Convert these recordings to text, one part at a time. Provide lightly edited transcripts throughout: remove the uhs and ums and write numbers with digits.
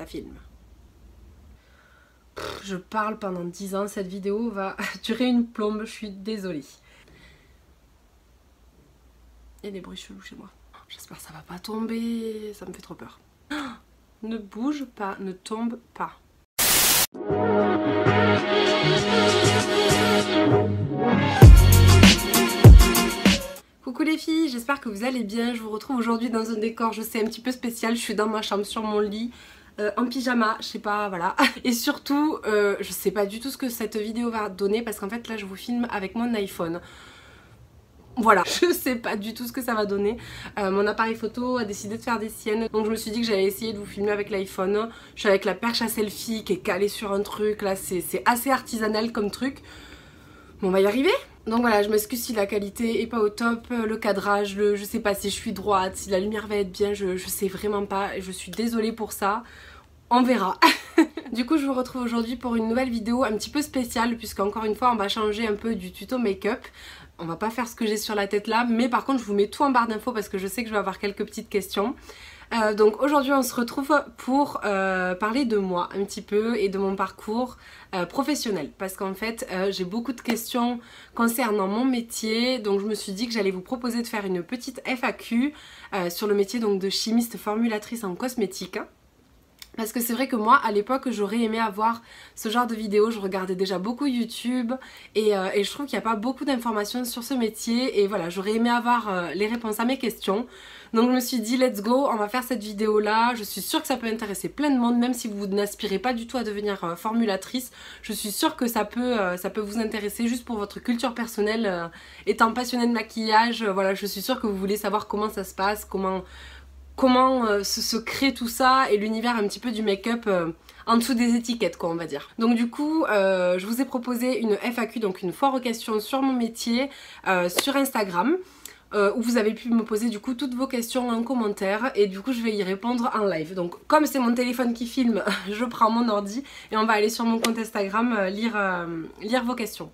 ça filme. Je parle pendant 10 ans, cette vidéo va durer une plombe, je suis désolée. Il y a des bruits chelous chez moi. J'espère que ça va pas tomber, ça me fait trop peur. Ne bouge pas, ne tombe pas. Coucou les filles, j'espère que vous allez bien. Je vous retrouve aujourd'hui dans un décor, je sais, un petit peu spécial. Je suis dans ma chambre, sur mon lit, en pyjama, je sais pas, voilà. Et surtout, je sais pas du tout ce que cette vidéo va donner parce qu'en fait là je vous filme avec mon iPhone. Voilà, je sais pas du tout ce que ça va donner. Mon appareil photo a décidé de faire des siennes, donc je me suis dit que j'allais essayer de vous filmer avec l'iPhone. Je suis avec la perche à selfie qui est calée sur un truc, là c'est assez artisanal comme truc. Bon, on va y arriver. Donc voilà, je m'excuse si la qualité est pas au top, le cadrage, je sais pas si je suis droite, si la lumière va être bien, je sais vraiment pas, je suis désolée pour ça. On verra. Du coup je vous retrouve aujourd'hui pour une nouvelle vidéo un petit peu spéciale puisque encore une fois on va changer un peu du tuto make-up. On va pas faire ce que j'ai sur la tête là, mais par contre je vous mets tout en barre d'infos parce que je sais que je vais avoir quelques petites questions. Donc aujourd'hui on se retrouve pour parler de moi un petit peu et de mon parcours professionnel parce qu'en fait j'ai beaucoup de questions concernant mon métier, donc je me suis dit que j'allais vous proposer de faire une petite FAQ sur le métier donc de chimiste formulatrice en cosmétique. Parce que c'est vrai que moi à l'époque j'aurais aimé avoir ce genre de vidéos, je regardais déjà beaucoup YouTube et je trouve qu'il n'y a pas beaucoup d'informations sur ce métier et voilà, j'aurais aimé avoir les réponses à mes questions. Donc je me suis dit let's go, on va faire cette vidéo là, je suis sûre que ça peut intéresser plein de monde, même si vous n'aspirez pas du tout à devenir formulatrice, je suis sûre que ça peut vous intéresser juste pour votre culture personnelle, étant passionnée de maquillage, voilà, je suis sûre que vous voulez savoir comment ça se passe, comment se crée tout ça et l'univers un petit peu du make-up en dessous des étiquettes quoi on va dire. Donc du coup je vous ai proposé une FAQ, donc une foire aux questions sur mon métier sur Instagram où vous avez pu me poser du coup toutes vos questions en commentaire et du coup je vais y répondre en live. Donc comme c'est mon téléphone qui filme, je prends mon ordi et on va aller sur mon compte Instagram lire vos questions.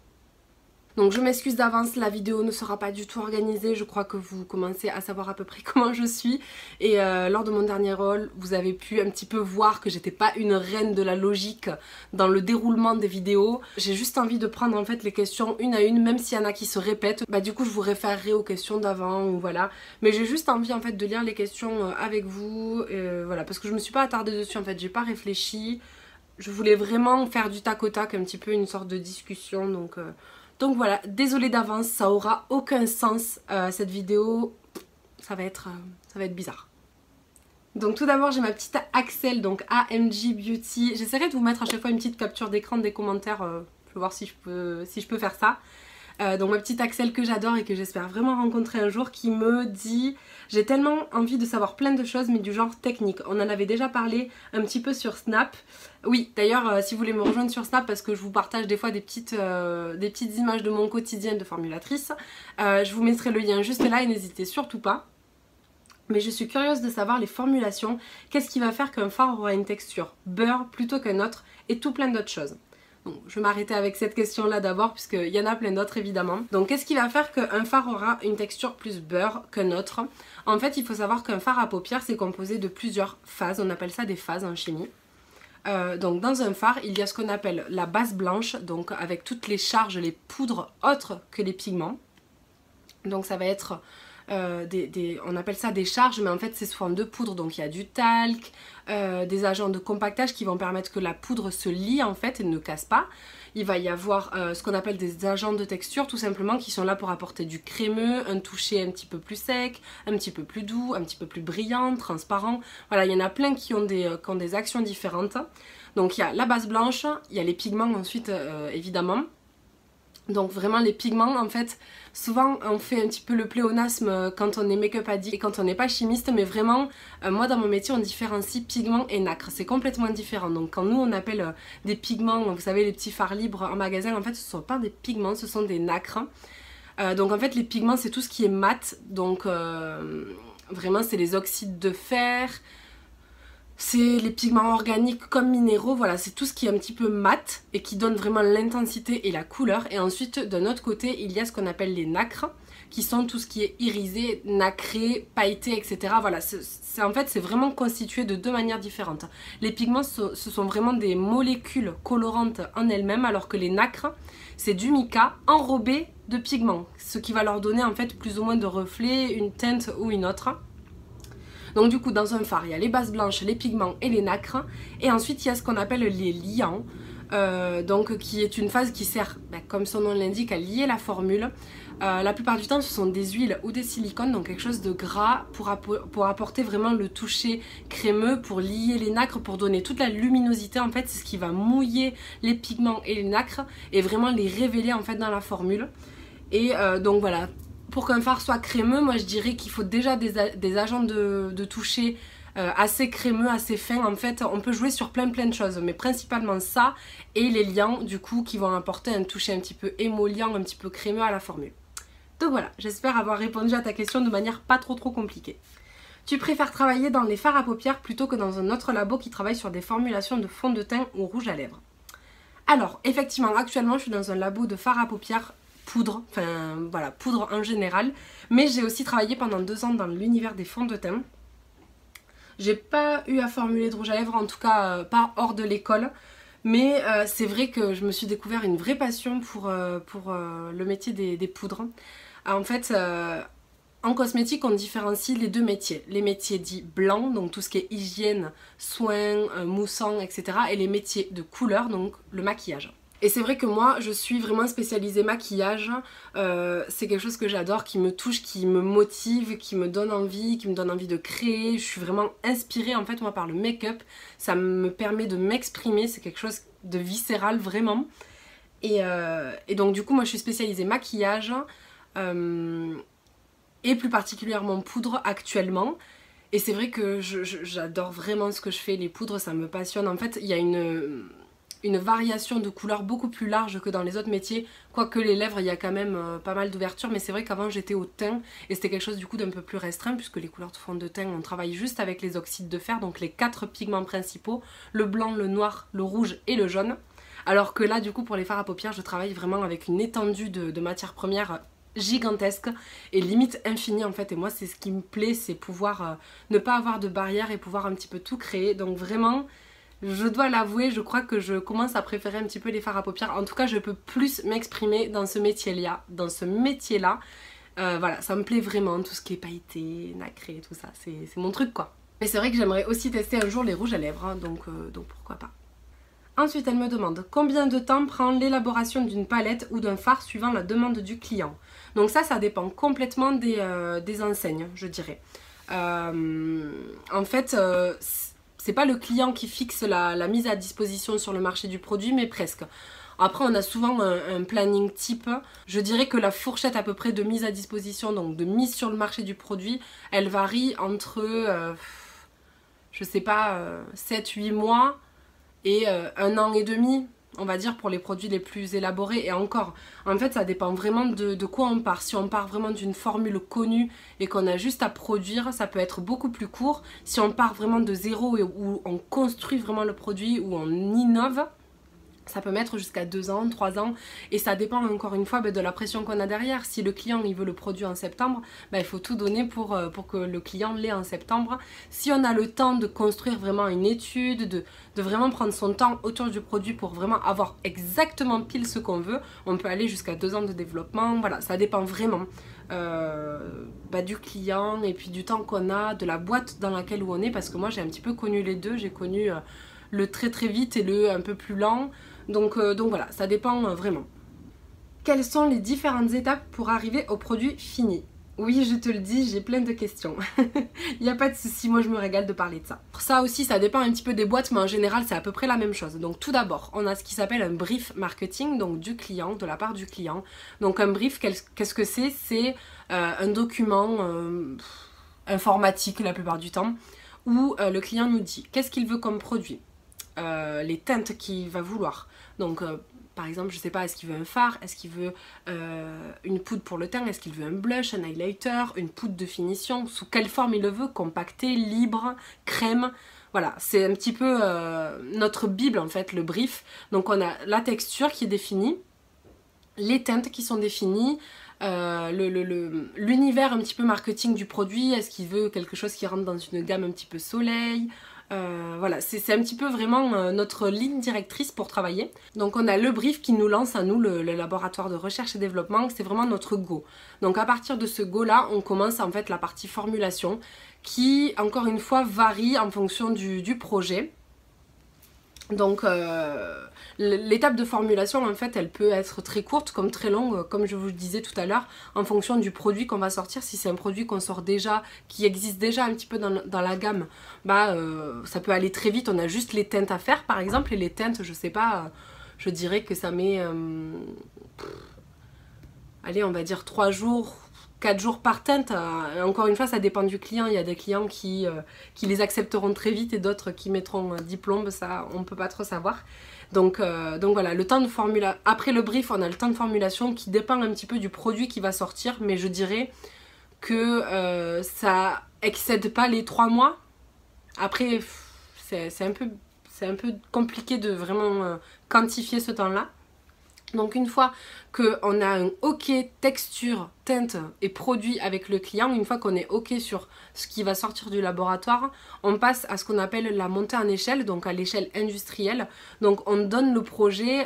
Donc je m'excuse d'avance, la vidéo ne sera pas du tout organisée, je crois que vous commencez à savoir à peu près comment je suis. Et lors de mon dernier rôle, vous avez pu un petit peu voir que j'étais pas une reine de la logique dans le déroulement des vidéos. J'ai juste envie de prendre en fait les questions une à une, même s'il y en a qui se répètent. Bah du coup je vous référerai aux questions d'avant ou voilà. Mais j'ai juste envie en fait de lire les questions avec vous, voilà, parce que je me suis pas attardée dessus en fait, j'ai pas réfléchi. Je voulais vraiment faire du tac au tac, un petit peu une sorte de discussion, donc voilà, désolée d'avance, ça aura aucun sens cette vidéo, ça va être bizarre. Donc tout d'abord j'ai ma petite Axel, donc AMG Beauty, j'essaierai de vous mettre à chaque fois une petite capture d'écran des commentaires, je vais voir si je peux faire ça. Donc ma petite Axel que j'adore et que j'espère vraiment rencontrer un jour, qui me dit j'ai tellement envie de savoir plein de choses mais du genre technique. On en avait déjà parlé un petit peu sur Snap. Oui d'ailleurs si vous voulez me rejoindre sur Snap parce que je vous partage des fois des petites images de mon quotidien de formulatrice, je vous mettrai le lien juste là et n'hésitez surtout pas. Mais je suis curieuse de savoir les formulations, qu'est-ce qui va faire qu'un fard aura une texture beurre plutôt qu'un autre et tout plein d'autres choses. Donc, je vais m'arrêter avec cette question là d'abord puisqu'il y en a plein d'autres évidemment. Donc qu'est-ce qui va faire qu'un fard aura une texture plus beurre qu'un autre? En fait il faut savoir qu'un fard à paupières c'est composé de plusieurs phases, on appelle ça des phases en chimie. Donc dans un fard il y a ce qu'on appelle la base blanche, donc avec toutes les charges, les poudres autres que les pigments. Donc ça va être on appelle ça des charges mais en fait c'est sous forme de poudre, donc il y a du talc, des agents de compactage qui vont permettre que la poudre se lie en fait et ne casse pas. Il va y avoir ce qu'on appelle des agents de texture tout simplement qui sont là pour apporter du crémeux, un toucher un petit peu plus sec, un petit peu plus doux, un petit peu plus brillant, transparent. Voilà, il y en a plein qui ont des actions différentes. Donc il y a la base blanche, il y a les pigments ensuite évidemment. Donc vraiment les pigments en fait, souvent on fait un petit peu le pléonasme quand on est make-up addict et quand on n'est pas chimiste, mais vraiment moi dans mon métier on différencie pigments et nacre, c'est complètement différent. Donc quand nous on appelle des pigments, vous savez les petits fards libres en magasin, en fait ce ne sont pas des pigments, ce sont des nacres. Donc en fait les pigments c'est tout ce qui est mat, donc vraiment c'est les oxydes de fer, c'est les pigments organiques comme minéraux, voilà, c'est tout ce qui est un petit peu mat et qui donne vraiment l'intensité et la couleur. Et ensuite, d'un autre côté, il y a ce qu'on appelle les nacres, qui sont tout ce qui est irisé, nacré, pailleté, etc. Voilà, en fait c'est vraiment constitué de deux manières différentes. Les pigments ce sont vraiment des molécules colorantes en elles-mêmes, alors que les nacres c'est du mica enrobé de pigments, ce qui va leur donner en fait plus ou moins de reflets, une teinte ou une autre. Donc du coup dans un fard il y a les bases blanches, les pigments et les nacres, et ensuite il y a ce qu'on appelle les liants, donc qui est une phase qui sert, comme son nom l'indique, à lier la formule. La plupart du temps ce sont des huiles ou des silicones, donc quelque chose de gras pour apporter vraiment le toucher crémeux, pour lier les nacres, pour donner toute la luminosité en fait. C'est ce qui va mouiller les pigments et les nacres et vraiment les révéler en fait dans la formule. Et donc voilà, pour qu'un fard soit crémeux, moi je dirais qu'il faut déjà des agents de toucher assez crémeux, assez fin. En fait on peut jouer sur plein de choses, mais principalement ça et les liants du coup qui vont apporter un toucher un petit peu émollient, un petit peu crémeux à la formule. Donc voilà, j'espère avoir répondu à ta question de manière pas trop compliquée. Tu préfères travailler dans les fards à paupières plutôt que dans un autre labo qui travaille sur des formulations de fond de teint ou rouge à lèvres? Alors effectivement actuellement je suis dans un labo de fards à paupières poudre, enfin voilà, poudre en général, mais j'ai aussi travaillé pendant 2 ans dans l'univers des fonds de teint. J'ai pas eu à formuler de rouge à lèvres, en tout cas pas hors de l'école, mais c'est vrai que je me suis découvert une vraie passion pour le métier des poudres. En fait, en cosmétique, on différencie les deux métiers. Les métiers dits blancs, donc tout ce qui est hygiène, soins, moussant, etc. Et les métiers de couleur, donc le maquillage. Et c'est vrai que moi, je suis vraiment spécialisée maquillage. C'est quelque chose que j'adore, qui me touche, qui me motive, qui me donne envie de créer. Je suis vraiment inspirée en fait moi par le make-up. Ça me permet de m'exprimer, c'est quelque chose de viscéral vraiment. Et donc du coup, moi je suis spécialisée maquillage. Et plus particulièrement poudre actuellement. Et c'est vrai que j'adore vraiment ce que je fais, les poudres ça me passionne. En fait il y a une variation de couleurs beaucoup plus large que dans les autres métiers, quoique les lèvres il y a quand même pas mal d'ouverture, mais c'est vrai qu'avant j'étais au teint et c'était quelque chose du coup d'un peu plus restreint, puisque les couleurs de fond de teint on travaille juste avec les oxydes de fer, donc les 4 pigments principaux, le blanc, le noir, le rouge et le jaune. Alors que là du coup pour les fards à paupières je travaille vraiment avec une étendue de matières premières gigantesque et limite infinie en fait, et moi c'est ce qui me plaît, c'est pouvoir ne pas avoir de barrière et pouvoir un petit peu tout créer. Donc vraiment je dois l'avouer, je crois que je commence à préférer un petit peu les fards à paupières. En tout cas je peux plus m'exprimer dans ce métier-là, voilà, ça me plaît vraiment, tout ce qui est pailleté, nacré, tout ça, c'est mon truc quoi. Mais c'est vrai que j'aimerais aussi tester un jour les rouges à lèvres, hein, donc pourquoi pas. Ensuite, elle me demande combien de temps prend l'élaboration d'une palette ou d'un fard suivant la demande du client. Donc ça dépend complètement des enseignes, je dirais. En fait, c'est pas le client qui fixe la mise à disposition sur le marché du produit, mais presque. Après, on a souvent un planning type. Je dirais que la fourchette à peu près de mise à disposition, donc de mise sur le marché du produit, elle varie entre, je sais pas, 7-8 mois et 1 an et demi, on va dire, pour les produits les plus élaborés. Et encore, en fait ça dépend vraiment de quoi on part. Si on part vraiment d'une formule connue et qu'on a juste à produire, ça peut être beaucoup plus court. Si on part vraiment de zéro et où on construit vraiment le produit, où on innove, ça peut mettre jusqu'à 2 ans, 3 ans, et ça dépend encore une fois de la pression qu'on a derrière. Si le client il veut le produit en septembre, il faut tout donner pour que le client l'ait en septembre. Si on a le temps de construire vraiment une étude, de vraiment prendre son temps autour du produit pour vraiment avoir exactement pile ce qu'on veut, on peut aller jusqu'à 2 ans de développement. Voilà, ça dépend vraiment du client et puis du temps qu'on a, de la boîte dans laquelle on est, parce que moi j'ai un petit peu connu les deux, j'ai connu le très vite et le un peu plus lent. Donc voilà, ça dépend vraiment. Quelles sont les différentes étapes pour arriver au produit fini? Oui, je te le dis, j'ai plein de questions. Il n'y a pas de souci, moi je me régale de parler de ça. Ça aussi, ça dépend un petit peu des boîtes, mais en général, c'est à peu près la même chose. Donc tout d'abord, on a ce qui s'appelle un brief marketing, donc du client, de la part du client. Donc un brief, qu'est-ce que c'est? C'est un document informatique la plupart du temps, où le client nous dit qu'est-ce qu'il veut comme produit, les teintes qu'il va vouloir. Donc par exemple, je sais pas, est-ce qu'il veut un fard, est-ce qu'il veut une poudre pour le teint, est-ce qu'il veut un blush, un highlighter, une poudre de finition, sous quelle forme il le veut, compacté, libre, crème. Voilà, c'est un petit peu notre bible en fait, le brief. Donc on a la texture qui est définie, les teintes qui sont définies, l'univers un petit peu marketing du produit. Est-ce qu'il veut quelque chose qui rentre dans une gamme un petit peu soleil? Voilà, c'est un petit peu vraiment notre ligne directrice pour travailler. Donc on a le brief qui nous lance à nous, le laboratoire de recherche et développement, c'est vraiment notre go. Donc à partir de ce go là, on commence en fait la partie formulation qui, encore une fois, varie en fonction du projet. Donc l'étape de formulation en fait elle peut être très courte comme très longue, comme je vous le disais tout à l'heure, en fonction du produit qu'on va sortir. Si c'est un produit qu'on sort déjà, qui existe déjà un petit peu dans la gamme, bah ça peut aller très vite. On a juste les teintes à faire par exemple, et les teintes je sais pas, je dirais que ça met allez on va dire 3 jours, 4 jours par teinte. Encore une fois ça dépend du client, il y a des clients qui les accepteront très vite et d'autres qui mettront 10 plombes, ça on peut pas trop savoir. Donc voilà, le temps de formulation, après le brief on a le temps de formulation qui dépend un petit peu du produit qui va sortir, mais je dirais que ça excède pas les 3 mois. Après c'est un peu compliqué de vraiment quantifier ce temps là. Donc une fois qu'on a un OK texture, teinte et produit avec le client, une fois qu'on est OK sur ce qui va sortir du laboratoire, on passe à ce qu'on appelle la montée en échelle, donc à l'échelle industrielle. Donc on donne le projet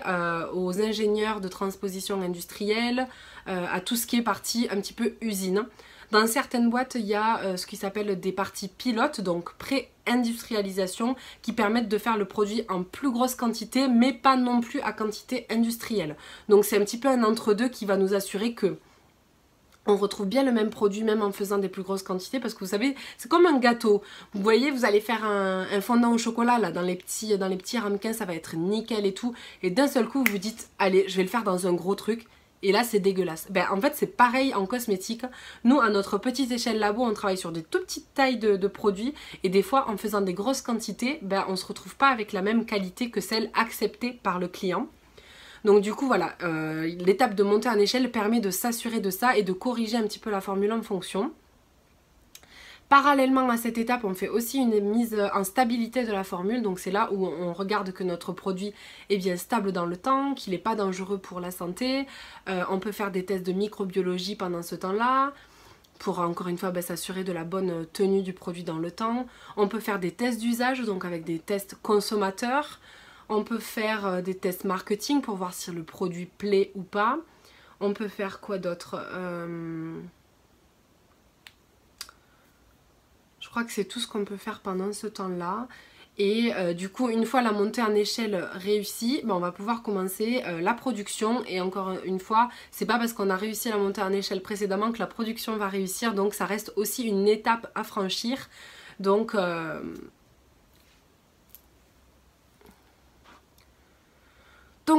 aux ingénieurs de transposition industrielle, à tout ce qui est partie un petit peu usine. Dans certaines boîtes, il y a ce qui s'appelle des parties pilotes, donc pré-industrialisation, qui permettent de faire le produit en plus grosse quantité, mais pas non plus à quantité industrielle. Donc c'est un petit peu un entre-deux qui va nous assurer que on retrouve bien le même produit même en faisant des plus grosses quantités, parce que vous savez, c'est comme un gâteau. Vous voyez, vous allez faire un fondant au chocolat là dans les petits ramequins, ça va être nickel et tout, et d'un seul coup vous vous dites allez, je vais le faire dans un gros truc. Et là c'est dégueulasse. Ben, en fait c'est pareil en cosmétique. Nous à notre petite échelle labo on travaille sur des tout petites tailles de produits. Et des fois en faisant des grosses quantités, ben, on ne se retrouve pas avec la même qualité que celle acceptée par le client. Donc du coup voilà, l'étape de montée en échelle permet de s'assurer de ça et de corriger un petit peu la formule en fonction. Parallèlement à cette étape, on fait aussi une mise en stabilité de la formule, donc c'est là où on regarde que notre produit est bien stable dans le temps, qu'il n'est pas dangereux pour la santé. On peut faire des tests de microbiologie pendant ce temps-là, pour encore une fois s'assurer de la bonne tenue du produit dans le temps. On peut faire des tests d'usage, donc avec des tests consommateurs. On peut faire des tests marketing pour voir si le produit plaît ou pas. On peut faire quoi d'autre ? Je crois que c'est tout ce qu'on peut faire pendant ce temps-là. Et du coup, une fois la montée en échelle réussie, on va pouvoir commencer la production. Et encore une fois, c'est pas parce qu'on a réussi la montée en échelle précédemment que la production va réussir. Donc ça reste aussi une étape à franchir. Donc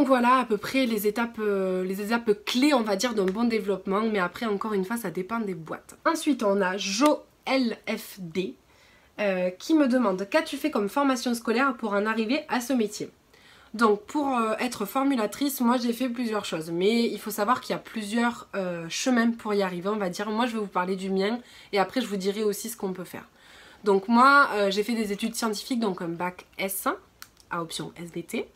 voilà à peu près les étapes clés on va dire d'un bon développement. Mais après encore une fois ça dépend des boîtes. Ensuite on a LFD qui me demande: qu'as-tu fait comme formation scolaire pour en arriver à ce métier? Donc pour être formulatrice, moi j'ai fait plusieurs choses, mais il faut savoir qu'il y a plusieurs chemins pour y arriver on va dire. Moi je vais vous parler du mien et après je vous dirai aussi ce qu'on peut faire. Donc moi j'ai fait des études scientifiques, donc un bac S1 à option SVT.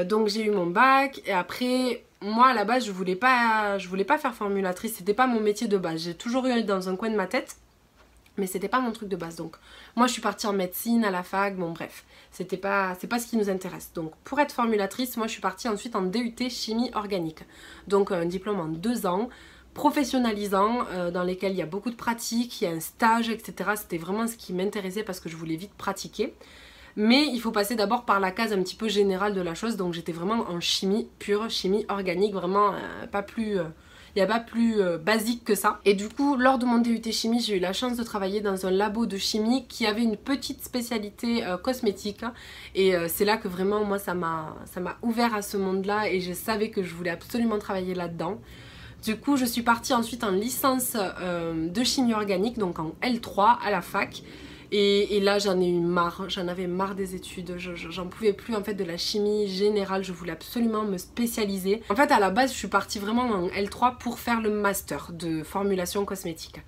Donc j'ai eu mon bac et après moi à la base je voulais pas faire formulatrice, c'était pas mon métier de base. J'ai toujours eu dans un coin de ma tête, mais c'était pas mon truc de base. Donc moi je suis partie en médecine à la fac, bon bref, c'est pas ce qui nous intéresse. Donc pour être formulatrice, moi je suis partie ensuite en DUT chimie organique. Donc un diplôme en 2 ans, professionnalisant, dans lesquels il y a beaucoup de pratiques, il y a un stage, etc. C'était vraiment ce qui m'intéressait parce que je voulais vite pratiquer. Mais il faut passer d'abord par la case un petit peu générale de la chose, donc j'étais vraiment en chimie pure, chimie organique, vraiment pas plus... Il n'y a pas plus basique que ça. Et du coup, lors de mon DUT chimie, j'ai eu la chance de travailler dans un labo de chimie qui avait une petite spécialité cosmétique. Et c'est là que vraiment, moi, ça m'a ouvert à ce monde-là et je savais que je voulais absolument travailler là-dedans. Du coup, je suis partie ensuite en licence de chimie organique, donc en L3 à la fac. Et là j'en ai eu marre, j'en avais marre des études, j'en pouvais plus en fait de la chimie générale, je voulais absolument me spécialiser. En fait à la base je suis partie vraiment en L3 pour faire le master de formulation cosmétique.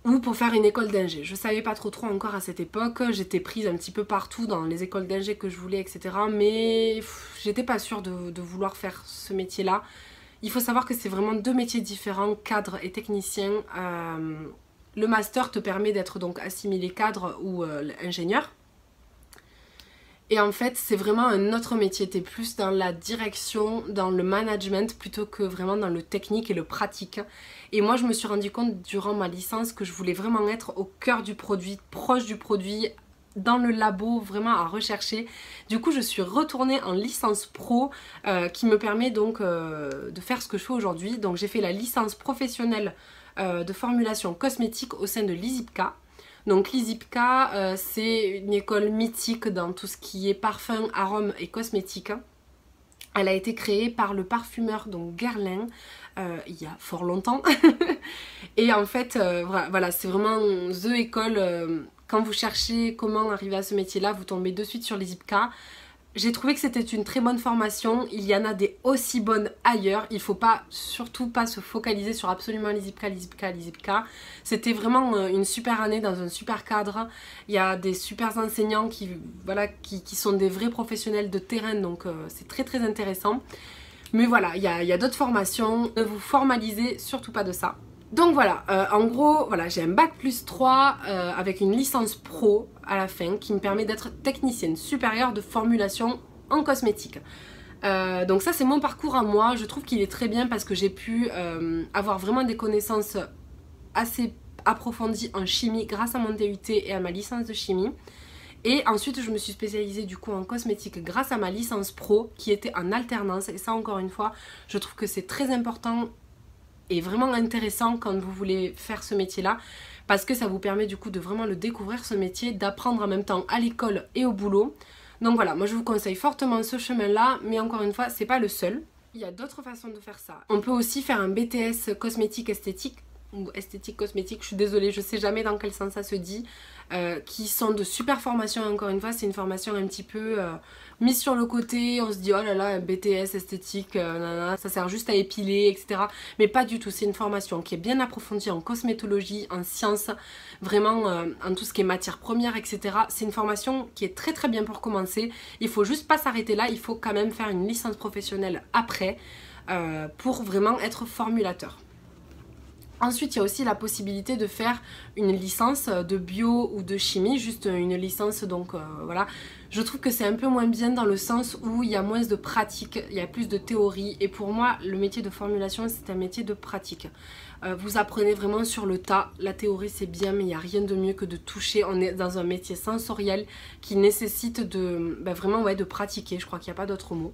Ou pour faire une école d'ingé. Je savais pas trop encore à cette époque, j'étais prise un petit peu partout dans les écoles d'ingé que je voulais, etc. Mais j'étais pas sûre de vouloir faire ce métier-là. Il faut savoir que c'est vraiment deux métiers différents, cadre et technicien. Le master te permet d'être donc assimilé cadre ou ingénieur. Et en fait, c'est vraiment un autre métier. Tu es plus dans la direction, dans le management, plutôt que vraiment dans le technique et le pratique. Et moi, je me suis rendu compte durant ma licence que je voulais vraiment être au cœur du produit, proche du produit, dans le labo, vraiment à rechercher. Du coup, je suis retournée en licence pro qui me permet donc de faire ce que je fais aujourd'hui. Donc, j'ai fait la licence professionnelle de formulation cosmétique au sein de l'ISIPCA. Donc l'ISIPCA, c'est une école mythique dans tout ce qui est parfum, arômes et cosmétiques. Elle a été créée par le parfumeur donc Guerlain il y a fort longtemps. Et en fait, voilà, c'est vraiment the école. Quand vous cherchez comment arriver à ce métier-là, vous tombez de suite sur l'ISIPCA. J'ai trouvé que c'était une très bonne formation, il y en a des aussi bonnes ailleurs, il ne faut pas, surtout pas se focaliser sur absolument l'ISIPCA. C'était vraiment une super année dans un super cadre, il y a des super enseignants qui sont des vrais professionnels de terrain, donc c'est très très intéressant. Mais voilà, il y a d'autres formations, ne vous formalisez surtout pas de ça. Donc voilà, en gros, voilà, j'ai un bac plus 3 avec une licence pro à la fin qui me permet d'être technicienne supérieure de formulation en cosmétique. Donc ça c'est mon parcours à moi, je trouve qu'il est très bien parce que j'ai pu avoir vraiment des connaissances assez approfondies en chimie grâce à mon DUT et à ma licence de chimie. Et ensuite je me suis spécialisée du coup en cosmétique grâce à ma licence pro qui était en alternance. Et ça encore une fois, je trouve que c'est très important et vraiment intéressant quand vous voulez faire ce métier-là parce que ça vous permet du coup de vraiment le découvrir ce métier, d'apprendre en même temps à l'école et au boulot. Donc voilà, moi je vous conseille fortement ce chemin-là, mais encore une fois, c'est pas le seul. Il y a d'autres façons de faire ça. On peut aussi faire un BTS cosmétique esthétique ou esthétique cosmétique, je suis désolée, je sais jamais dans quel sens ça se dit, qui sont de super formations. Encore une fois, c'est une formation un petit peu mise sur le côté, on se dit oh là là, un BTS esthétique, ça sert juste à épiler, etc. Mais pas du tout, c'est une formation qui est bien approfondie en cosmétologie, en sciences, vraiment en tout ce qui est matières premières, etc. C'est une formation qui est très très bien pour commencer. Il faut juste pas s'arrêter là, il faut quand même faire une licence professionnelle après pour vraiment être formulateur. Ensuite, il y a aussi la possibilité de faire une licence de bio ou de chimie, juste une licence, donc voilà. Je trouve que c'est un peu moins bien dans le sens où il y a moins de pratique, il y a plus de théorie. Et pour moi, le métier de formulation, c'est un métier de pratique. Vous apprenez vraiment sur le tas. La théorie, c'est bien, mais il n'y a rien de mieux que de toucher. On est dans un métier sensoriel qui nécessite vraiment de pratiquer. Je crois qu'il n'y a pas d'autre mot.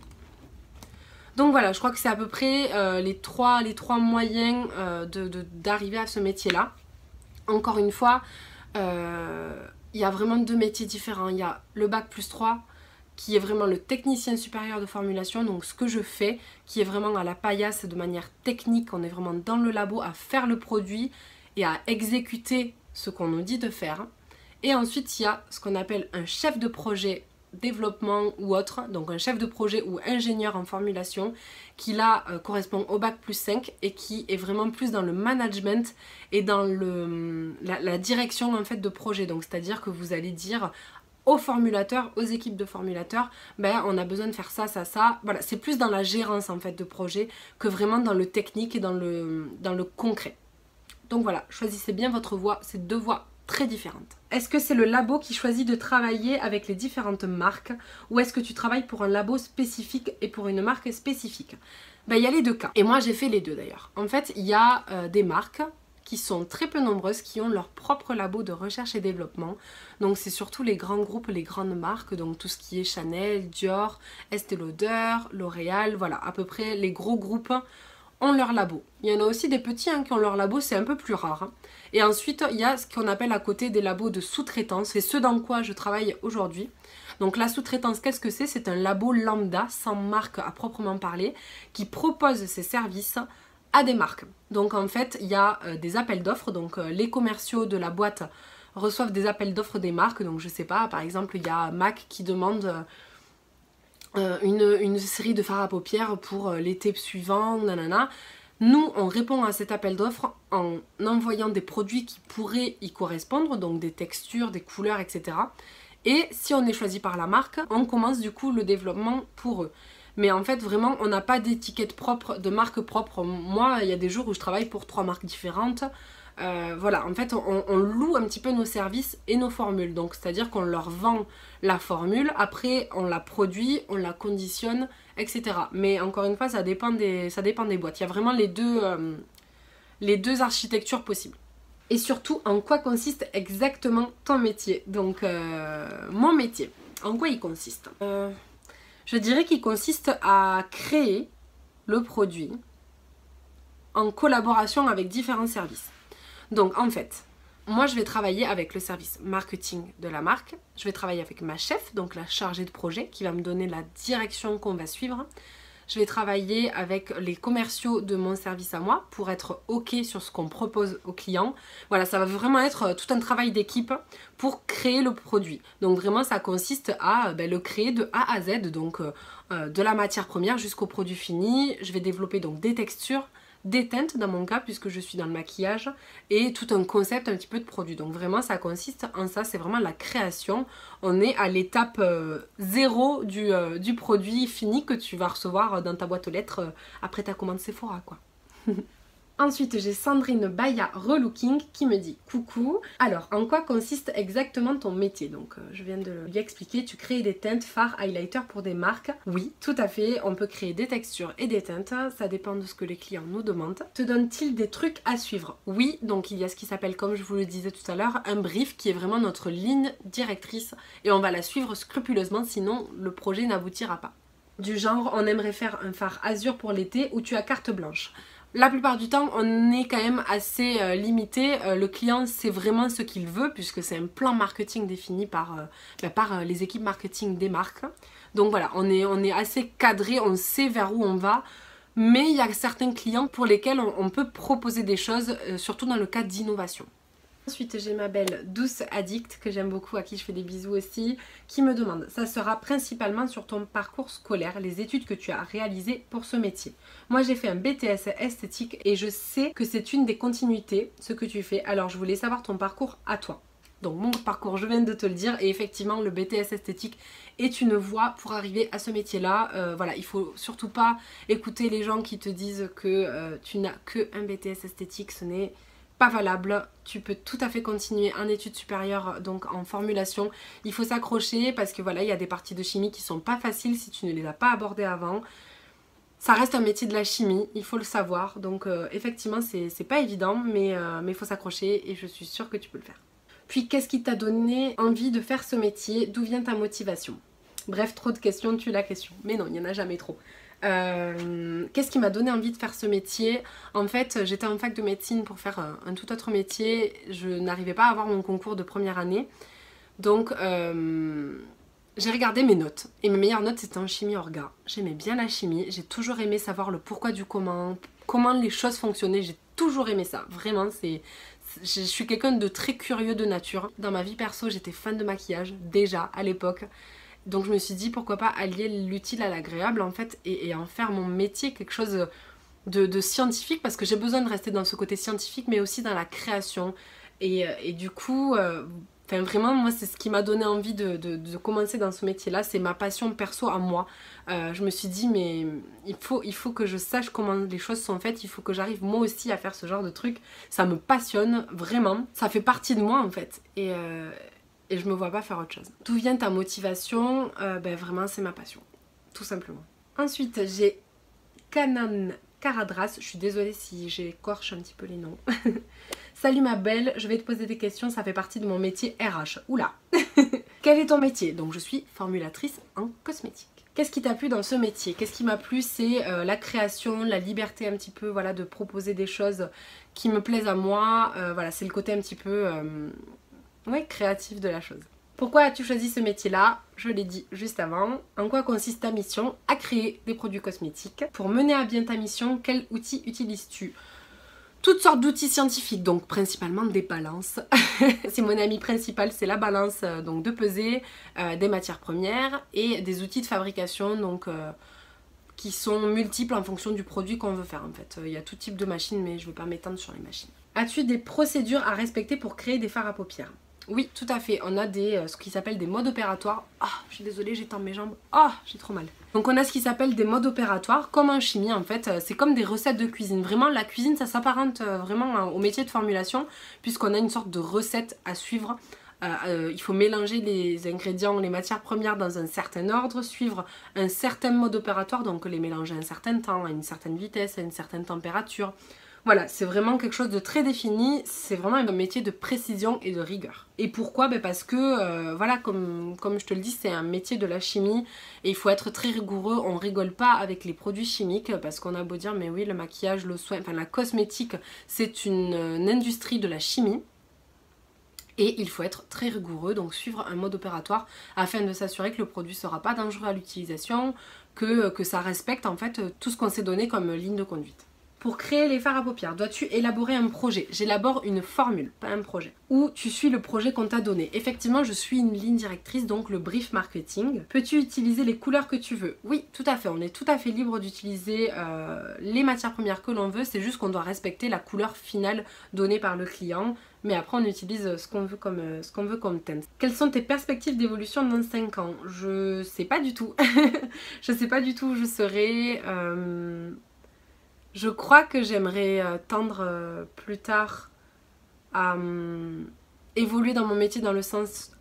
Donc voilà, je crois que c'est à peu près les trois moyens d'arriver à ce métier-là. Encore une fois, il y a vraiment deux métiers différents. Il y a le bac plus 3 qui est vraiment le technicien supérieur de formulation, donc ce que je fais, qui est vraiment à la paillasse de manière technique. On est vraiment dans le labo à faire le produit et à exécuter ce qu'on nous dit de faire. Et ensuite, il y a ce qu'on appelle un chef de projet développement ou autre, donc un chef de projet ou ingénieur en formulation qui là correspond au bac plus 5 et qui est vraiment plus dans le management et dans la direction en fait de projet. Donc c'est à dire que vous allez dire aux formulateurs, aux équipes de formulateurs, on a besoin de faire ça, ça, ça. Voilà, c'est plus dans la gérance en fait de projet que vraiment dans le technique et dans le concret. Donc voilà, choisissez bien votre voie, c'est deux voies très différentes. Est-ce que c'est le labo qui choisit de travailler avec les différentes marques ou est-ce que tu travailles pour un labo spécifique et pour une marque spécifique? Il y a les deux cas. Et moi j'ai fait les deux d'ailleurs. En fait, il y a des marques qui sont très peu nombreuses, qui ont leur propre labo de recherche et développement. Donc c'est surtout les grands groupes, les grandes marques, donc tout ce qui est Chanel, Dior, Estée Lauder, L'Oréal, voilà, à peu près les gros groupes ont leur labo. Il y en a aussi des petits qui ont leur labo, c'est un peu plus rare. Et ensuite, il y a ce qu'on appelle à côté des labos de sous-traitance, c'est ce dans quoi je travaille aujourd'hui. Donc la sous-traitance, qu'est-ce que c'est? C'est un labo lambda, sans marque à proprement parler, qui propose ses services à des marques. Donc en fait, il y a des appels d'offres, donc les commerciaux de la boîte reçoivent des appels d'offres des marques. Donc je sais pas, par exemple, il y a MAC qui demande une série de fards à paupières pour l'été suivant, nanana. Nous, on répond à cet appel d'offres en envoyant des produits qui pourraient y correspondre, donc des textures, des couleurs, etc. Et si on est choisi par la marque, on commence du coup le développement pour eux. Mais en fait vraiment on n'a pas d'étiquette propre, de marque propre. Moi il y a des jours où je travaille pour 3 marques différentes. Voilà, en fait on loue un petit peu nos services et nos formules. Donc c'est à dire qu'on leur vend la formule, après on la produit, on la conditionne, etc. Mais encore une fois ça dépend des boîtes. Il y a vraiment les deux architectures possibles. Et surtout, en quoi consiste exactement ton métier? Donc, mon métier, en quoi il consiste? Je dirais qu'il consiste à créer le produit en collaboration avec différents services. Donc, en fait, moi, je vais travailler avec le service marketing de la marque. Je vais travailler avec ma chef, donc la chargée de projet, qui va me donner la direction qu'on va suivre. Je vais travailler avec les commerciaux de mon service à moi pour être OK sur ce qu'on propose aux clients. Voilà, ça va vraiment être tout un travail d'équipe pour créer le produit. Donc vraiment, ça consiste à le créer de A à Z, donc de la matière première jusqu'au produit fini. Je vais développer donc des textures, des teintes dans mon cas puisque je suis dans le maquillage et tout un concept un petit peu de produit. Donc vraiment ça consiste en ça, c'est vraiment la création. On est à l'étape 0 du produit fini que tu vas recevoir dans ta boîte aux lettres après ta commande Sephora quoi. Ensuite, j'ai Sandrine Baya Relooking qui me dit coucou. Alors, en quoi consiste exactement ton métier? Donc, je viens de lui expliquer. Tu crées des teintes, fards, highlighters pour des marques. Oui, tout à fait. On peut créer des textures et des teintes. Ça dépend de ce que les clients nous demandent. Te donne-t-il des trucs à suivre? Oui, donc il y a ce qui s'appelle, comme je vous le disais tout à l'heure, un brief qui est vraiment notre ligne directrice. Et on va la suivre scrupuleusement, sinon le projet n'aboutira pas. Du genre, on aimerait faire un fard azur pour l'été où tu as carte blanche. La plupart du temps, on est quand même assez limité. Le client sait vraiment ce qu'il veut puisque c'est un plan marketing défini par les équipes marketing des marques. Donc voilà, on est assez cadré, on sait vers où on va. Mais il y a certains clients pour lesquels on peut proposer des choses, surtout dans le cas d'innovation. Ensuite, j'ai ma belle Douce Addict, que j'aime beaucoup, à qui je fais des bisous aussi, qui me demande, ça sera principalement sur ton parcours scolaire, les études que tu as réalisées pour ce métier. Moi, j'ai fait un BTS esthétique et je sais que c'est une des continuités, ce que tu fais. Alors, je voulais savoir ton parcours à toi. Donc, mon parcours, je viens de te le dire, et effectivement, le BTS esthétique est une voie pour arriver à ce métier-là. Voilà, il faut surtout pas écouter les gens qui te disent que tu n'as que un BTS esthétique, ce n'est pas valable. Tu peux tout à fait continuer en études supérieures, donc en formulation. Il faut s'accrocher parce que voilà, il y a des parties de chimie qui sont pas faciles si tu ne les as pas abordées avant. Ça reste un métier de la chimie, il faut le savoir. Donc effectivement, c'est pas évident, mais il faut s'accrocher et je suis sûre que tu peux le faire. Puis, qu'est-ce qui t'a donné envie de faire ce métier? D'où vient ta motivation? Bref, trop de questions, tue la question. Mais non, il n'y en a jamais trop. Qu'est-ce qui m'a donné envie de faire ce métier? En fait, j'étais en fac de médecine pour faire un tout autre métier. Je n'arrivais pas à avoir mon concours de première année. Donc, j'ai regardé mes notes. Et mes meilleures notes, c'était en chimie orga. J'aimais bien la chimie. J'ai toujours aimé savoir le pourquoi du comment les choses fonctionnaient. J'ai toujours aimé ça. Vraiment, je suis quelqu'un de très curieux de nature. Dans ma vie perso, j'étais fan de maquillage, déjà, à l'époque. Donc je me suis dit pourquoi pas allier l'utile à l'agréable en fait et en faire mon métier quelque chose de scientifique parce que j'ai besoin de rester dans ce côté scientifique mais aussi dans la création et du coup vraiment moi c'est ce qui m'a donné envie de commencer dans ce métier là, c'est ma passion perso à moi. Je me suis dit mais il faut que je sache comment les choses sont faites, il faut que j'arrive moi aussi à faire ce genre de truc, ça me passionne vraiment, ça fait partie de moi en fait et je me vois pas faire autre chose. D'où vient ta motivation? Vraiment c'est ma passion, tout simplement. Ensuite j'ai Kanan Karadras, je suis désolée si j'écorche un petit peu les noms. Salut ma belle, je vais te poser des questions, ça fait partie de mon métier RH. Oula. Quel est ton métier? Donc je suis formulatrice en cosmétique. Qu'est-ce qui t'a plu dans ce métier? Qu'est-ce qui m'a plu? C'est la création, la liberté un petit peu, voilà, de proposer des choses qui me plaisent à moi. Voilà, c'est le côté un petit peu créatif de la chose. Pourquoi as-tu choisi ce métier-là? Je l'ai dit juste avant. En quoi consiste ta mission? À créer des produits cosmétiques. Pour mener à bien ta mission, quels outils utilises-tu? Toutes sortes d'outils scientifiques, donc principalement des balances. C'est mon ami principal, c'est la balance donc de pesée, des matières premières et des outils de fabrication donc qui sont multiples en fonction du produit qu'on veut faire en fait. Il y a tout type de machines mais je ne vais pas m'étendre sur les machines. As-tu des procédures à respecter pour créer des fards à paupières? Oui, tout à fait. On a ce qui s'appelle des modes opératoires. Ah, je suis désolée, j'ai tant mes jambes. Ah, j'ai trop mal. Donc on a ce qui s'appelle des modes opératoires, comme en chimie en fait. C'est comme des recettes de cuisine. Vraiment, la cuisine, ça s'apparente vraiment au métier de formulation, puisqu'on a une sorte de recette à suivre. Il faut mélanger les ingrédients, les matières premières dans un certain ordre, suivre un certain mode opératoire, donc les mélanger à un certain temps, à une certaine vitesse, à une certaine température. Voilà, c'est vraiment quelque chose de très défini, c'est vraiment un métier de précision et de rigueur. Et pourquoi? Parce que, voilà, comme je te le dis, c'est un métier de la chimie et il faut être très rigoureux, on rigole pas avec les produits chimiques parce qu'on a beau dire, mais oui, le maquillage, le soin, enfin la cosmétique, c'est une industrie de la chimie. Et il faut être très rigoureux, donc suivre un mode opératoire afin de s'assurer que le produit ne sera pas dangereux à l'utilisation, que ça respecte en fait tout ce qu'on s'est donné comme ligne de conduite. Pour créer les fards à paupières, dois-tu élaborer un projet? J'élabore une formule, pas un projet. Ou tu suis le projet qu'on t'a donné. Effectivement, je suis une ligne directrice, donc le brief marketing. Peux-tu utiliser les couleurs que tu veux? Oui, tout à fait. On est tout à fait libre d'utiliser les matières premières que l'on veut. C'est juste qu'on doit respecter la couleur finale donnée par le client. Mais après, on utilise ce qu'on veut comme teinte. Quelles sont tes perspectives d'évolution dans 5 ans? Je sais pas du tout. Je sais pas du tout où je serai. Je crois que j'aimerais tendre plus tard à évoluer dans mon métier dans le sens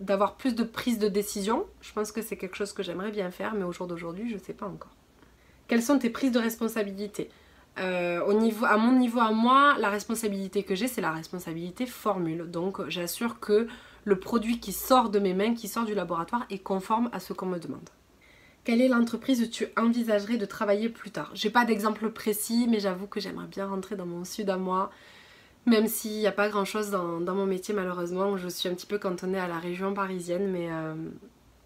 d'avoir plus de prise de décision. Je pense que c'est quelque chose que j'aimerais bien faire, mais au jour d'aujourd'hui, je ne sais pas encore. Quelles sont tes prises de responsabilité? À mon niveau à moi, la responsabilité que j'ai, c'est la responsabilité formule. Donc j'assure que le produit qui sort de mes mains, qui sort du laboratoire, est conforme à ce qu'on me demande. Quelle est l'entreprise où tu envisagerais de travailler plus tard? J'ai pas d'exemple précis, mais j'avoue que j'aimerais bien rentrer dans mon sud à moi. Même s'il n'y a pas grand chose dans mon métier malheureusement, je suis un petit peu cantonnée à la région parisienne, mais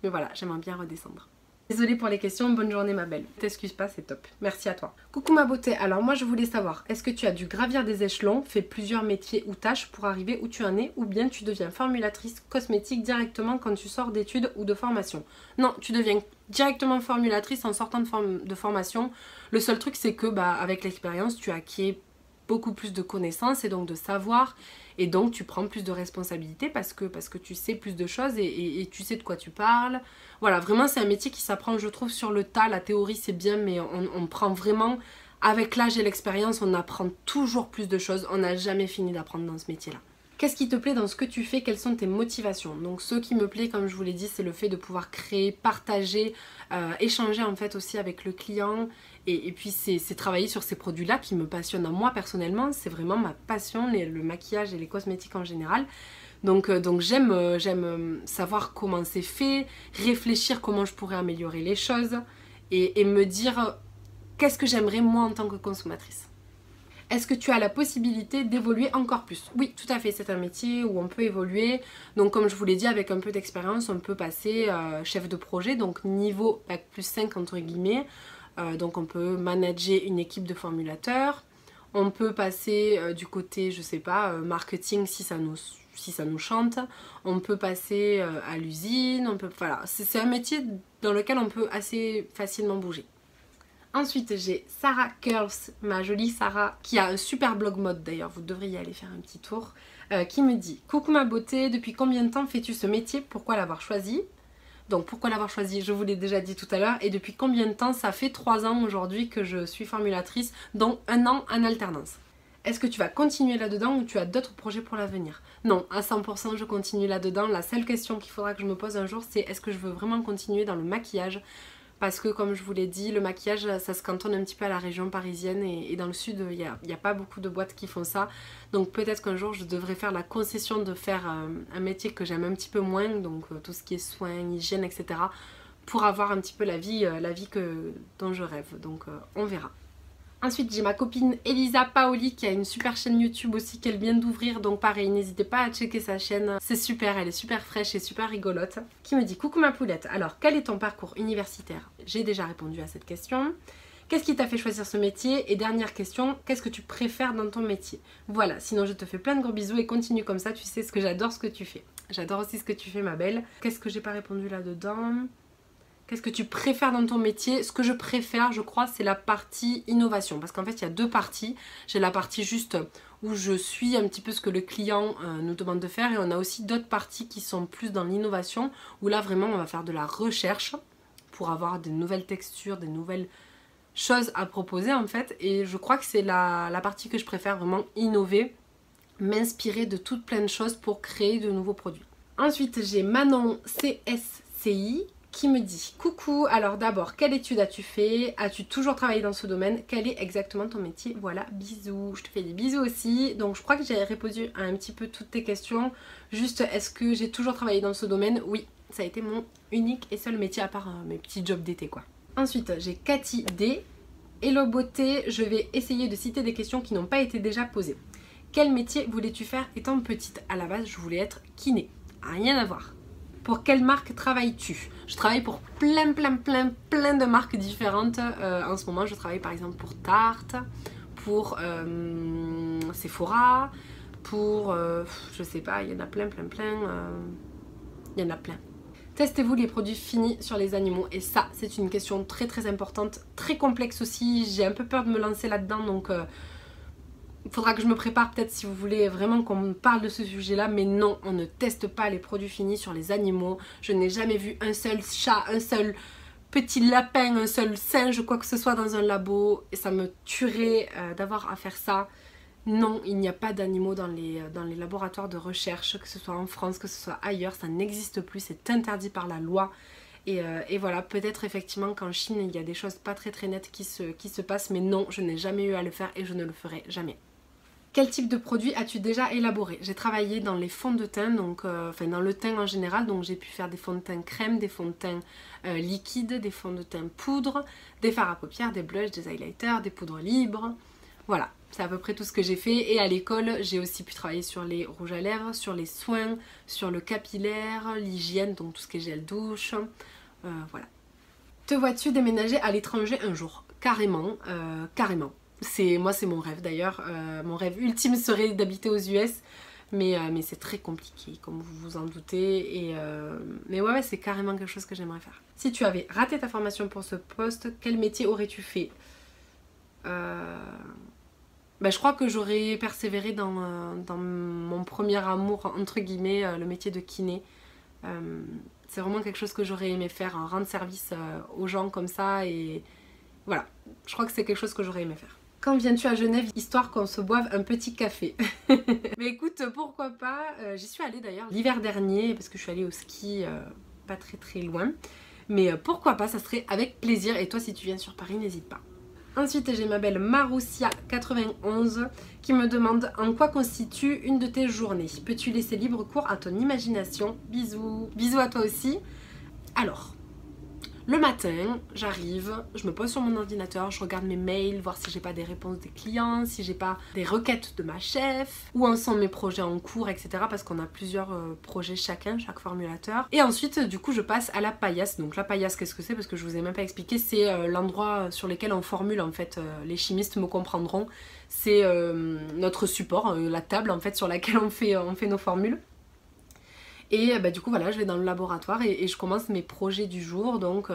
voilà, j'aimerais bien redescendre. Désolée pour les questions, bonne journée ma belle. T'excuses pas, c'est top. Merci à toi. Coucou ma beauté, alors moi je voulais savoir, est-ce que tu as dû gravir des échelons, fait plusieurs métiers ou tâches pour arriver où tu en es, ou bien tu deviens formulatrice cosmétique directement quand tu sors d'études ou de formation? Non, tu deviens directement formulatrice en sortant de formation. Le seul truc c'est que avec l'expérience tu acquiers beaucoup plus de connaissances et donc de savoir, et donc tu prends plus de responsabilités parce que tu sais plus de choses et tu sais de quoi tu parles. Voilà, vraiment c'est un métier qui s'apprend je trouve sur le tas. La théorie c'est bien, mais on prend vraiment, avec l'âge et l'expérience, on apprend toujours plus de choses. On n'a jamais fini d'apprendre dans ce métier là. Qu'est-ce qui te plaît dans ce que tu fais? Quelles sont tes motivations? Donc ce qui me plaît, comme je vous l'ai dit, c'est le fait de pouvoir créer, partager, échanger en fait aussi avec le client. Et puis c'est travailler sur ces produits-là qui me passionnent à moi personnellement. C'est vraiment ma passion, le maquillage et les cosmétiques en général. Donc j'aime savoir comment c'est fait, réfléchir comment je pourrais améliorer les choses et me dire qu'est-ce que j'aimerais moi en tant que consommatrice. Est-ce que tu as la possibilité d'évoluer encore plus? Oui, tout à fait, c'est un métier où on peut évoluer. Donc comme je vous l'ai dit, avec un peu d'expérience, on peut passer chef de projet, donc niveau bac plus 5 entre guillemets. Donc on peut manager une équipe de formulateurs. On peut passer du côté, je sais pas, marketing si ça nous chante. On peut passer à l'usine. Voilà, c'est un métier dans lequel on peut assez facilement bouger. Ensuite, j'ai Sarah Curls, ma jolie Sarah, qui a un super blog mode d'ailleurs, vous devriez aller faire un petit tour, qui me dit: coucou ma beauté, depuis combien de temps fais-tu ce métier? Pourquoi l'avoir choisi? Donc pourquoi l'avoir choisi, je vous l'ai déjà dit tout à l'heure. Et depuis combien de temps? Ça fait 3 ans aujourd'hui que je suis formulatrice, dont 1 an en alternance. Est-ce que tu vas continuer là-dedans ou tu as d'autres projets pour l'avenir? Non, à 100% je continue là-dedans. La seule question qu'il faudra que je me pose un jour, c'est est-ce que je veux vraiment continuer dans le maquillage? Parce que comme je vous l'ai dit, le maquillage ça se cantonne un petit peu à la région parisienne et dans le sud il n'y a pas beaucoup de boîtes qui font ça. Donc peut-être qu'un jour je devrais faire la concession de faire un métier que j'aime un petit peu moins, donc tout ce qui est soins, hygiène, etc. pour avoir un petit peu la vie dont je rêve. Donc on verra. Ensuite j'ai ma copine Elisa Paoli qui a une super chaîne YouTube aussi qu'elle vient d'ouvrir, donc pareil n'hésitez pas à checker sa chaîne, c'est super, elle est super fraîche et super rigolote, qui me dit: coucou ma poulette, alors quel est ton parcours universitaire? J'ai déjà répondu à cette question. Qu'est-ce qui t'a fait choisir ce métier? Et dernière question, qu'est-ce que tu préfères dans ton métier? Voilà, sinon je te fais plein de gros bisous et continue comme ça, tu sais ce que j'adore ce que tu fais. J'adore aussi ce que tu fais ma belle. Qu'est-ce que j'ai pas répondu là-dedans? Qu'est-ce que tu préfères dans ton métier? Ce que je préfère, je crois, c'est la partie innovation. Parce qu'en fait, il y a deux parties. J'ai la partie juste où je suis un petit peu ce que le client nous demande de faire, et on a aussi d'autres parties qui sont plus dans l'innovation, où là vraiment on va faire de la recherche pour avoir des nouvelles textures, des nouvelles choses à proposer en fait, et je crois que c'est la partie que je préfère, vraiment innover, m'inspirer de toutes plein de choses pour créer de nouveaux produits. Ensuite j'ai Manon CSCI qui me dit: coucou, alors d'abord, quelle étude as-tu fait? As-tu toujours travaillé dans ce domaine? Quel est exactement ton métier? Voilà, bisous. Je te fais des bisous aussi. Donc je crois que j'ai répondu à un petit peu toutes tes questions. Juste, est-ce que j'ai toujours travaillé dans ce domaine? Oui, ça a été mon unique et seul métier à part mes petits jobs d'été quoi. Ensuite, j'ai Cathy D. Hello beauté, je vais essayer de citer des questions qui n'ont pas été déjà posées. Quel métier voulais-tu faire étant petite? À la base, je voulais être kiné. Rien à voir. Pour quelle marque travailles-tu? Je travaille pour plein de marques différentes. En ce moment, je travaille par exemple pour Tarte, pour Sephora, pour... je sais pas, il y en a plein. Il y en a plein. Testez-vous les produits finis sur les animaux? Et ça, c'est une question très importante, très complexe aussi. J'ai un peu peur de me lancer là-dedans, donc... il faudra que je me prépare peut-être si vous voulez vraiment qu'on me parle de ce sujet-là. Mais non, on ne teste pas les produits finis sur les animaux. Je n'ai jamais vu un seul chat, un seul petit lapin, un seul singe, quoi que ce soit dans un labo. Et ça me tuerait d'avoir à faire ça. Non, il n'y a pas d'animaux dans les laboratoires de recherche, que ce soit en France, que ce soit ailleurs. Ça n'existe plus, c'est interdit par la loi. Et voilà, peut-être effectivement qu'en Chine, il y a des choses pas très nettes qui se passent. Mais non, je n'ai jamais eu à le faire et je ne le ferai jamais. Quel type de produit as-tu déjà élaboré? J'ai travaillé dans les fonds de teint, donc, enfin dans le teint en général, donc j'ai pu faire des fonds de teint crème, des fonds de teint liquides, des fonds de teint poudre, des fards à paupières, des blushs, des highlighters, des poudres libres. Voilà, c'est à peu près tout ce que j'ai fait. Et à l'école, j'ai aussi pu travailler sur les rouges à lèvres, sur les soins, sur le capillaire, l'hygiène, donc tout ce qui est gel douche, voilà. Te vois-tu déménager à l'étranger un jour? Carrément, carrément. Moi c'est mon rêve d'ailleurs, mon rêve ultime serait d'habiter aux US, mais c'est très compliqué comme vous vous en doutez, mais ouais c'est carrément quelque chose que j'aimerais faire. Si tu avais raté ta formation pour ce poste, quel métier aurais-tu fait? Je crois que j'aurais persévéré dans mon premier amour entre guillemets, le métier de kiné. C'est vraiment quelque chose que j'aurais aimé faire, rendre service aux gens comme ça, et voilà, je crois que c'est quelque chose que j'aurais aimé faire. Quand viens-tu à Genève, histoire qu'on se boive un petit café? Mais écoute, pourquoi pas, j'y suis allée d'ailleurs l'hiver dernier, parce que je suis allée au ski pas très loin. Mais pourquoi pas, ça serait avec plaisir, et toi si tu viens sur Paris, n'hésite pas. Ensuite j'ai ma belle Maroussia91 qui me demande: en quoi constitue une de tes journées? Peux-tu laisser libre cours à ton imagination? Bisous. Bisous à toi aussi. Alors... le matin, j'arrive, je me pose sur mon ordinateur, je regarde mes mails, voir si j'ai pas des réponses des clients, si j'ai pas des requêtes de ma chef, où en sont mes projets en cours, etc. Parce qu'on a plusieurs projets chacun, chaque formulateur. Et ensuite, du coup, je passe à la paillasse. Donc la paillasse, qu'est-ce que c'est? Parce que je vous ai même pas expliqué, c'est l'endroit sur lequel on formule, en fait, les chimistes me comprendront. C'est notre support, la table, en fait, sur laquelle on fait nos formules. Et du coup voilà, je vais dans le laboratoire et je commence mes projets du jour. Donc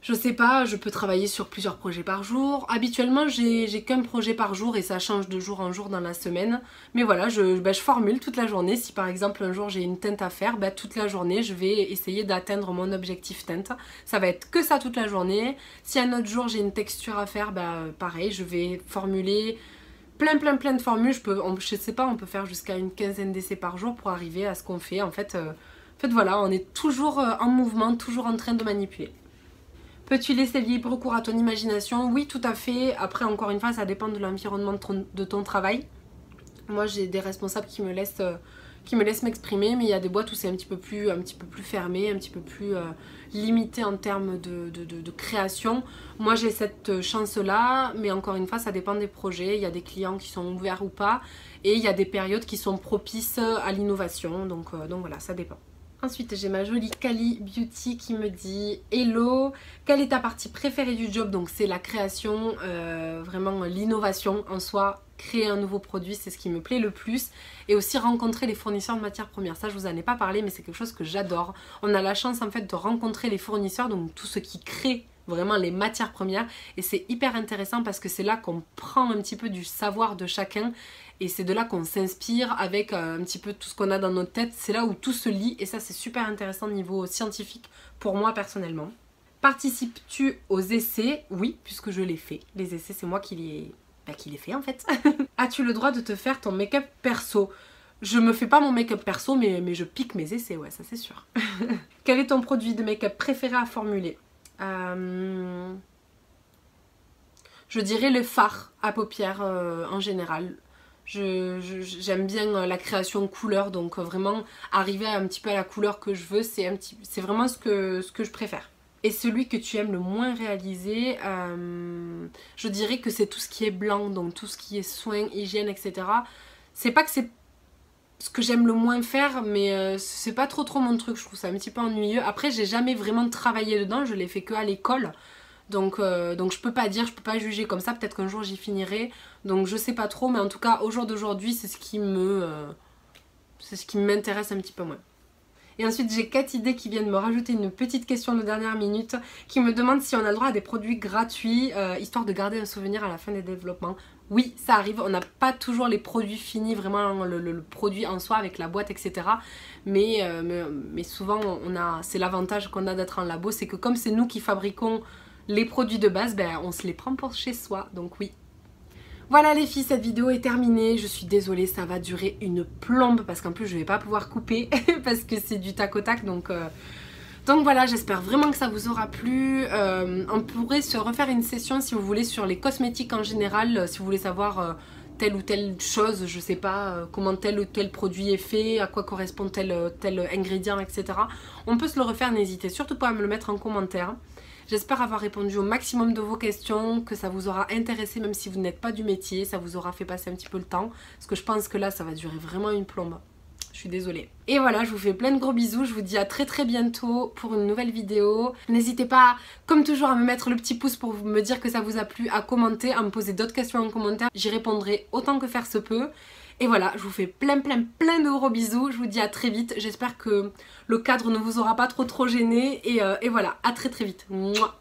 je sais pas, je peux travailler sur plusieurs projets par jour. Habituellement j'ai qu'un projet par jour et ça change de jour en jour dans la semaine. Mais voilà, je formule toute la journée. Si par exemple un jour j'ai une teinte à faire, toute la journée je vais essayer d'atteindre mon objectif teinte. Ça va être que ça toute la journée. Si un autre jour j'ai une texture à faire, pareil, je vais formuler plein de formules. Je sais pas, on peut faire jusqu'à une quinzaine d'essais par jour pour arriver à ce qu'on fait. En fait voilà, on est toujours en mouvement, toujours en train de manipuler. Peux-tu laisser libre cours à ton imagination? Oui, tout à fait. Après, encore une fois, ça dépend de l'environnement de ton travail. Moi, j'ai des responsables qui me laissent m'exprimer, mais il y a des boîtes où c'est un petit peu plus fermé, un petit peu plus limité en termes de création. Moi j'ai cette chance là, mais encore une fois ça dépend des projets. Il y a des clients qui sont ouverts ou pas, et il y a des périodes qui sont propices à l'innovation, donc voilà, ça dépend. Ensuite j'ai ma jolie Kali Beauty qui me dit: hello, quelle est ta partie préférée du job? Donc c'est la création, vraiment l'innovation en soi. Créer un nouveau produit, c'est ce qui me plaît le plus, et aussi rencontrer les fournisseurs de matières premières. Ça je vous en ai pas parlé, mais c'est quelque chose que j'adore. On a la chance en fait de rencontrer les fournisseurs, donc tout ce qui crée vraiment les matières premières, et c'est hyper intéressant parce que c'est là qu'on prend un petit peu du savoir de chacun, et c'est de là qu'on s'inspire avec un petit peu tout ce qu'on a dans notre tête. C'est là où tout se lie et ça c'est super intéressant au niveau scientifique pour moi personnellement. Participes-tu aux essais? Oui, puisque je les fais. Les essais, c'est moi qui les fais en fait. As-tu le droit de te faire ton make-up perso? Je me fais pas mon make-up perso, mais je pique mes essais, ouais, ça c'est sûr. Quel est ton produit de make-up préféré à formuler? Je dirais le fard à paupières en général. J'aime bien la création couleur, donc vraiment arriver un petit peu à la couleur que je veux, c'est vraiment ce que je préfère. Et celui que tu aimes le moins réaliser, je dirais que c'est tout ce qui est blanc, donc tout ce qui est soins, hygiène, etc. C'est pas que c'est ce que j'aime le moins faire, mais c'est pas trop mon truc, je trouve ça un petit peu ennuyeux. Après, j'ai jamais vraiment travaillé dedans, je l'ai fait que à l'école. Donc je peux pas dire, je peux pas juger comme ça, peut-être qu'un jour j'y finirai. Donc je sais pas trop, mais en tout cas au jour d'aujourd'hui c'est ce qui m'intéresse un petit peu moins. Et ensuite j'ai 4 idées qui viennent me rajouter une petite question de dernière minute qui me demande si on a le droit à des produits gratuits, histoire de garder un souvenir à la fin des développements. Oui, ça arrive, on n'a pas toujours les produits finis, vraiment le produit en soi avec la boîte, etc. Mais souvent c'est l'avantage qu'on a d'être en labo, c'est que comme c'est nous qui fabriquons les produits de base, ben, on se les prend pour chez soi, donc oui. Voilà les filles, cette vidéo est terminée. Je suis désolée, ça va durer une plombe parce qu'en plus je vais pas pouvoir couper parce que c'est du tac au tac. Donc voilà, j'espère vraiment que ça vous aura plu. On pourrait se refaire une session si vous voulez sur les cosmétiques en général, si vous voulez savoir telle ou telle chose, je sais pas comment tel ou tel produit est fait, à quoi correspond tel ingrédient, etc. On peut se le refaire, n'hésitez surtout pas à me le mettre en commentaire. J'espère avoir répondu au maximum de vos questions, que ça vous aura intéressé même si vous n'êtes pas du métier, ça vous aura fait passer un petit peu le temps, parce que je pense que là ça va durer vraiment une plombe. Je suis désolée. Et voilà, je vous fais plein de gros bisous, je vous dis à très bientôt pour une nouvelle vidéo. N'hésitez pas, comme toujours, à me mettre le petit pouce pour me dire que ça vous a plu, à commenter, à me poser d'autres questions en commentaire. J'y répondrai autant que faire se peut. Et voilà, je vous fais plein de gros bisous. Je vous dis à très vite. J'espère que le cadre ne vous aura pas trop gêné. Et voilà, à très vite. Mouah.